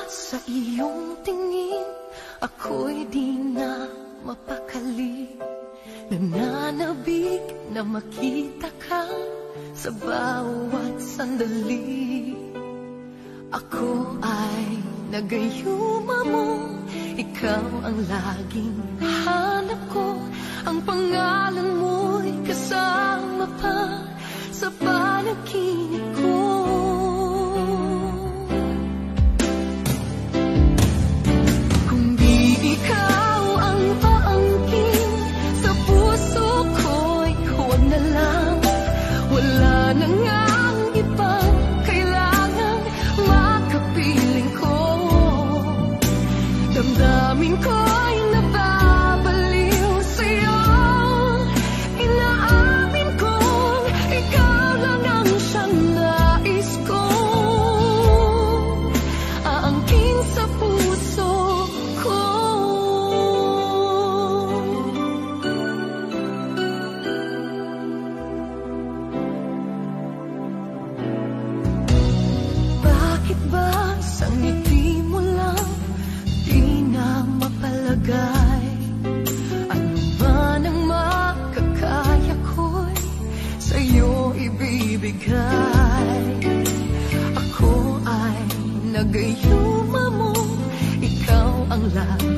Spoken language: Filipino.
sa iyong tingin, ako'y di na mapakali. Nananabik na makita ka sa bawat sandali. Ako ay nagayuma mo, ikaw ang laging hanap ko. Ang pangalan mo'y kasama pa sa panaginip ko. Kung di ikaw ang paangkin sa puso ko'y huwag na lang. Wala na ngang ibang kailangan makapiling ko. Damdamin ko'y nababaliw sa'yo. Inaamin kong ikaw lang ang siyang nais ko. Aangkin sa puso ko. Bakit ba sa ngiti mo lang di na mapalagay? Ano ba nang makakaya ko'y sa'yo ibibigay? Ako ay nagayuma mo, ikaw ang lahat